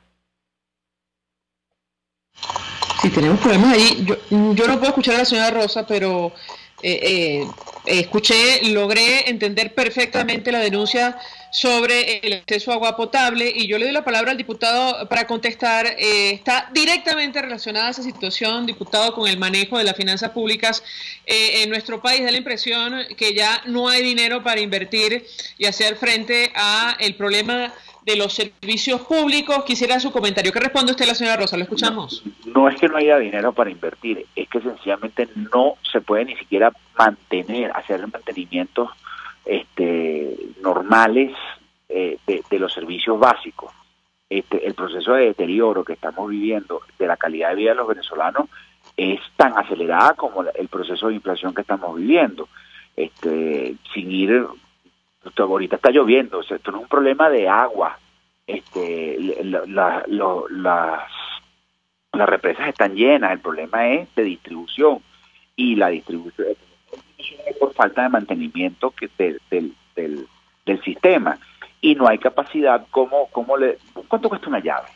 Sí, tenemos problemas ahí. Yo no puedo escuchar a la señora Rosa, pero logré entender perfectamente la denuncia sobre el acceso a agua potable, y yo le doy la palabra al diputado para contestar. Está directamente relacionada a esa situación, diputado, con el manejo de las finanzas públicas en nuestro país. Da la impresión que ya no hay dinero para invertir y hacer frente a el problema de los servicios públicos. Quisiera su comentario. ¿Qué responde usted, la señora Rosa? ¿Lo escuchamos? No es que no haya dinero para invertir, es que sencillamente no se puede ni siquiera hacer mantenimientos normales de los servicios básicos. El proceso de deterioro que estamos viviendo de la calidad de vida de los venezolanos es tan acelerada como el proceso de inflación que estamos viviendo. Ahorita está lloviendo, esto no es un problema de agua. Las represas están llenas, el problema es de distribución, y la distribución es por falta de mantenimiento del sistema, y no hay capacidad. ¿Cuánto cuesta una llave?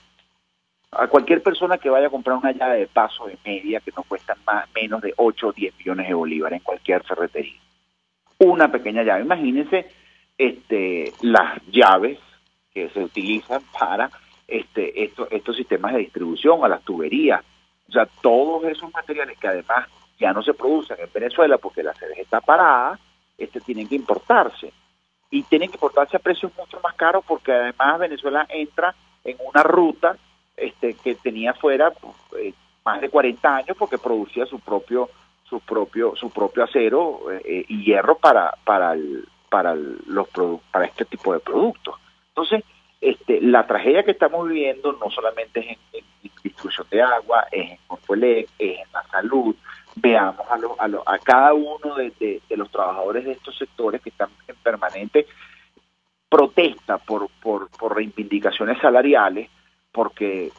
A cualquier persona que vaya a comprar una llave de paso de media, que no cuesta menos de 8 o 10 millones de bolívares en cualquier ferretería, una pequeña llave. Imagínense las llaves que se utilizan para estos sistemas de distribución, a las tuberías, o sea, todos esos materiales que además ya no se producen en Venezuela porque la CDG está parada, tienen que importarse, y tienen que importarse a precios mucho más caros, porque además Venezuela entra en una ruta que tenía fuera más de 40 años, porque producía su propio acero y hierro para este tipo de productos. Entonces, la tragedia que estamos viviendo no solamente es en distribución de agua, es en Corpoelec, es en la salud, veamos a cada uno de los trabajadores de estos sectores que están en permanente protesta por reivindicaciones salariales, porque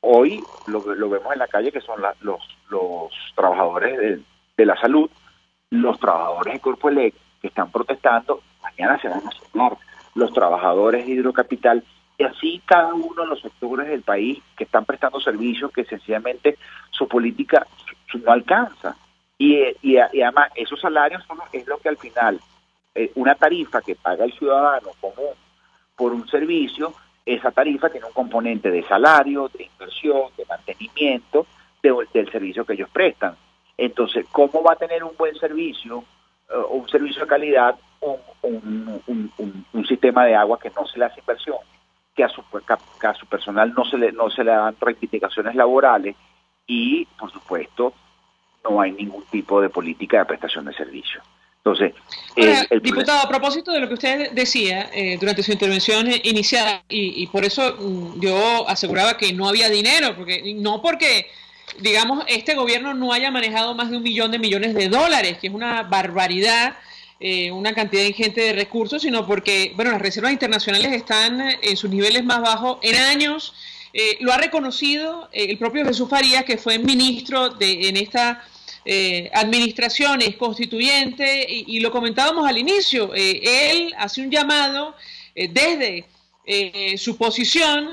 hoy lo vemos en la calle, que son los trabajadores de la salud, los trabajadores de Corpoelec que están protestando. Mañana se van a sumar los trabajadores de Hidrocapital, y así cada uno de los sectores del país que están prestando servicios que sencillamente su política no alcanza. Y además esos salarios es lo que al final, una tarifa que paga el ciudadano común por un servicio, esa tarifa tiene un componente de salario, de inversión, de mantenimiento del servicio que ellos prestan. Entonces, ¿cómo va a tener un buen servicio, un servicio de calidad, un sistema de agua que no se le hace inversión, que a su personal no se le dan reivindicaciones laborales, y por supuesto no hay ningún tipo de política de prestación de servicio? Entonces, diputado, a propósito de lo que usted decía durante su intervención inicial, y por eso yo aseguraba que no había dinero, porque digamos, este gobierno no haya manejado más de $1 millón de millones, que es una barbaridad, una cantidad ingente de recursos, sino porque, bueno, las reservas internacionales están en sus niveles más bajos en años. Lo ha reconocido el propio Jesús Farías, que fue ministro en esta administración constituyente, y lo comentábamos al inicio. Él hace un llamado desde su posición,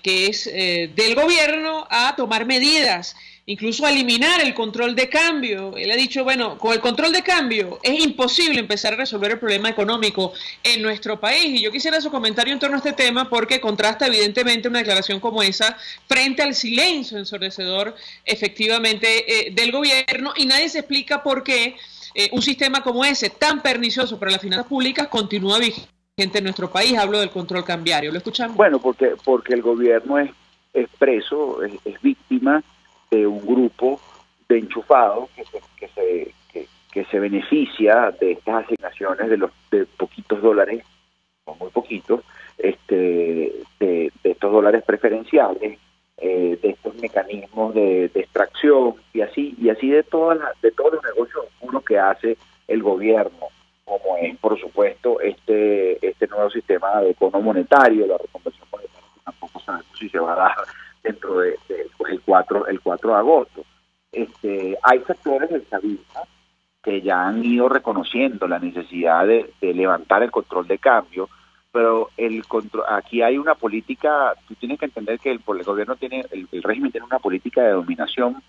que es del gobierno, a tomar medidas, incluso a eliminar el control de cambio. Él ha dicho, bueno, con el control de cambio es imposible empezar a resolver el problema económico en nuestro país. Y yo quisiera su comentario en torno a este tema, porque contrasta evidentemente una declaración como esa frente al silencio ensordecedor efectivamente del gobierno, y nadie se explica por qué un sistema como ese, tan pernicioso para las finanzas públicas, continúa vigente en nuestro país. Hablo del control cambiario. ¿Lo escuchamos? Bueno, porque el gobierno es preso, es víctima de un grupo de enchufados que se beneficia de estas asignaciones de poquitos dólares, o muy poquitos, de estos dólares preferenciales, de estos mecanismos de extracción, y así de todos los negocios oscuros que hace el gobierno, como es, por supuesto, este nuevo sistema de bono monetario, la reconversión monetaria, que tampoco sabemos si se va a dar dentro de el 4 de agosto. Hay sectores del Sabina que ya han ido reconociendo la necesidad de levantar el control de cambio, pero aquí hay una política. Tú tienes que entender que el gobierno tiene, el régimen tiene una política de dominación,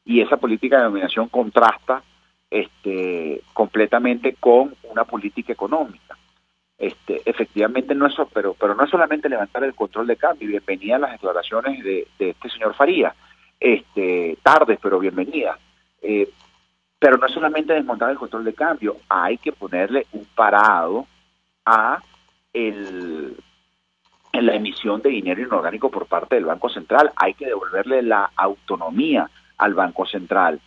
y esa política de dominación contrasta completamente con una política económica. Efectivamente no es, pero no es solamente levantar el control de cambio. Bienvenida a las declaraciones de este señor Farías, tardes pero bienvenida, pero no es solamente desmontar el control de cambio, hay que ponerle un parado a la emisión de dinero inorgánico por parte del Banco Central. Hay que devolverle la autonomía al Banco Central.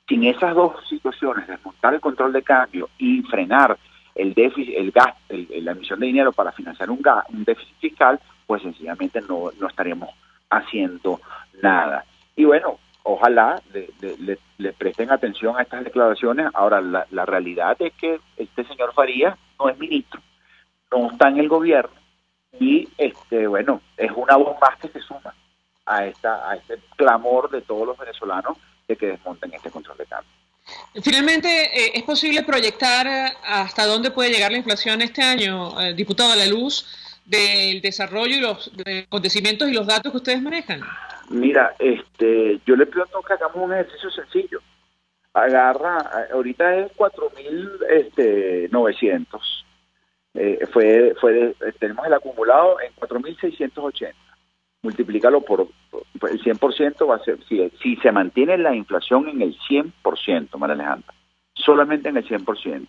Sin esas dos situaciones, desmontar el control de cambio y frenar el déficit, el gasto, la emisión de dinero para financiar un déficit fiscal, pues sencillamente no estaríamos haciendo nada. Y bueno, ojalá le presten atención a estas declaraciones. Ahora, la realidad es que este señor Farías no es ministro, no está en el gobierno, y bueno, es una voz más que se suma a este clamor de todos los venezolanos de que desmonten este control de cambio. Finalmente, ¿es posible proyectar hasta dónde puede llegar la inflación este año, diputado, a la luz del desarrollo y los acontecimientos y los datos que ustedes manejan? Mira, yo le pido que hagamos un ejercicio sencillo. Ahorita es 4.900. Tenemos el acumulado en 4.680. Multiplícalo por el 100%, va a ser, si se mantiene la inflación en el 100%, María Alejandra, solamente en el 100%,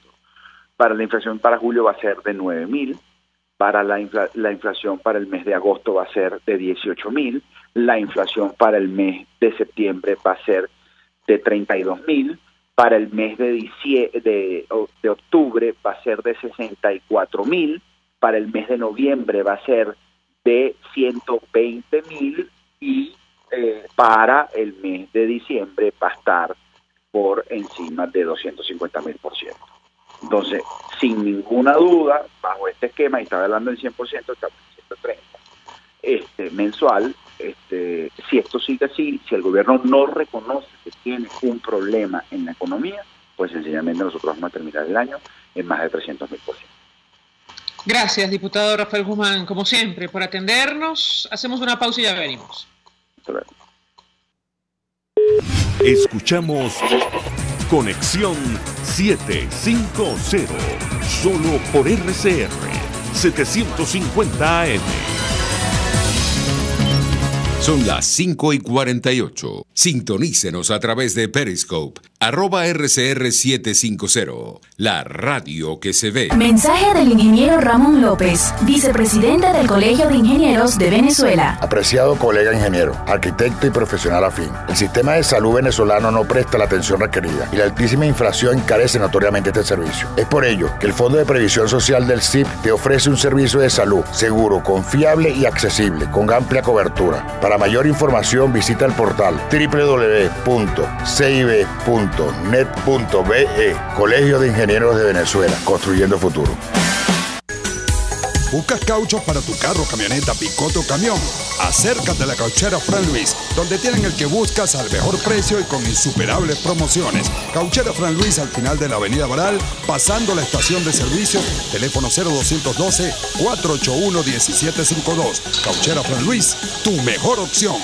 para la inflación para julio va a ser de 9.000, para la inflación para el mes de agosto va a ser de 18.000, la inflación para el mes de septiembre va a ser de 32.000, para el mes de octubre va a ser de 64.000, para el mes de noviembre va a ser de 120.000, y para el mes de diciembre va a estar por encima de 250.000%. Entonces, sin ninguna duda, bajo este esquema, y estaba hablando del 100%, estamos en 130 mensual, si esto sigue así, si el gobierno no reconoce que tiene un problema en la economía, pues sencillamente nosotros vamos a terminar el año en más de 300.000%. Gracias, diputado Rafael Guzmán, como siempre, por atendernos. Hacemos una pausa y ya venimos. Escuchamos Conexión 750, solo por RCR 750 AM. Son las 5:48. Sintonícenos a través de Periscope, @RCR750, la radio que se ve. Mensaje del ingeniero Ramón López, vicepresidente del Colegio de Ingenieros de Venezuela. Apreciado colega ingeniero, arquitecto y profesional afín, el sistema de salud venezolano no presta la atención requerida y la altísima inflación encarece notoriamente este servicio. Es por ello que el Fondo de Previsión Social del CIP te ofrece un servicio de salud seguro, confiable y accesible, con amplia cobertura. Para mayor información visita el portal www.cib.net.be. Colegio de Ingenieros de Venezuela, construyendo futuro. ¿Buscas cauchos para tu carro, camioneta, picote o camión? Acércate a la Cauchera Fran Luis, donde tienen el que buscas al mejor precio y con insuperables promociones. Cauchera Fran Luis al final de la Avenida Baral, pasando la estación de servicio, teléfono 0212-481-1752. Cauchera Fran Luis, tu mejor opción.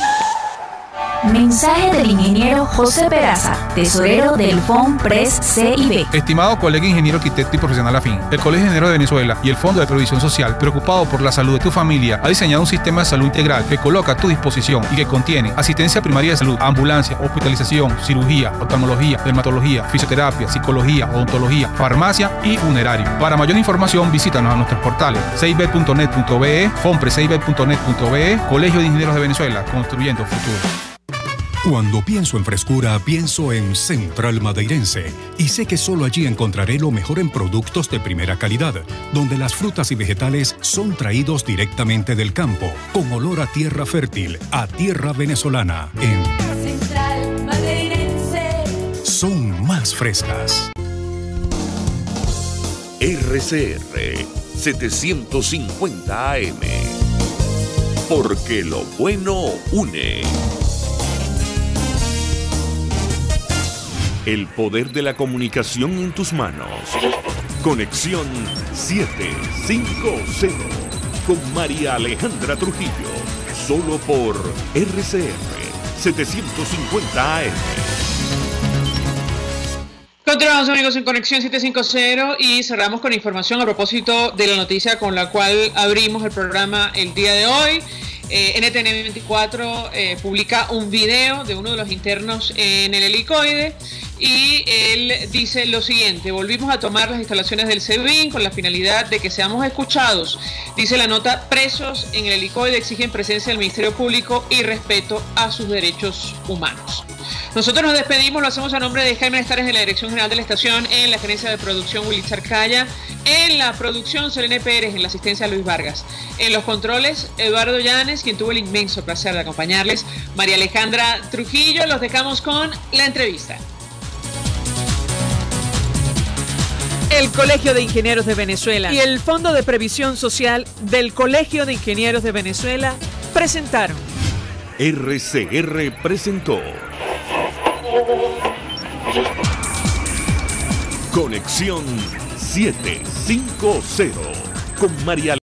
Mensaje del ingeniero José Peraza, tesorero del FONPRES CIB. Estimado colega ingeniero, arquitecto y profesional afín, el Colegio de Ingenieros de Venezuela y el Fondo de Previsión Social, preocupado por la salud de tu familia, ha diseñado un sistema de salud integral que coloca a tu disposición y que contiene asistencia primaria de salud, ambulancia, hospitalización, cirugía, oftalmología, dermatología, fisioterapia, psicología, odontología, farmacia y funerario. Para mayor información, visítanos a nuestros portales cib.net.be, fonprescib.net.be, Colegio de Ingenieros de Venezuela, construyendo futuro. Cuando pienso en frescura, pienso en Central Madeirense. Y sé que solo allí encontraré lo mejor en productos de primera calidad, donde las frutas y vegetales son traídos directamente del campo, con olor a tierra fértil, a tierra venezolana. En Central Madeirense son más frescas. RCR 750 AM. Porque lo bueno une. El poder de la comunicación en tus manos. Conexión 750 con María Alejandra Trujillo. Solo por RCR 750 AM. Continuamos, amigos, en Conexión 750 y cerramos con información a propósito de la noticia con la cual abrimos el programa el día de hoy. NTN 24 publica un video de uno de los internos en el helicoide y él dice lo siguiente: volvimos a tomar las instalaciones del SEBIN con la finalidad de que seamos escuchados. Dice la nota: presos en el helicoide exigen presencia del Ministerio Público y respeto a sus derechos humanos. Nosotros nos despedimos, lo hacemos a nombre de Jaime Estares en la Dirección General de la Estación, en la gerencia de producción Willy Charcaya, en la producción Selene Pérez, en la asistencia Luis Vargas, en los controles Eduardo Llanes, quien tuvo el inmenso placer de acompañarles, María Alejandra Trujillo. Los dejamos con la entrevista. El Colegio de Ingenieros de Venezuela y el Fondo de Previsión Social del Colegio de Ingenieros de Venezuela presentaron. RCR presentó Conexión 750 con María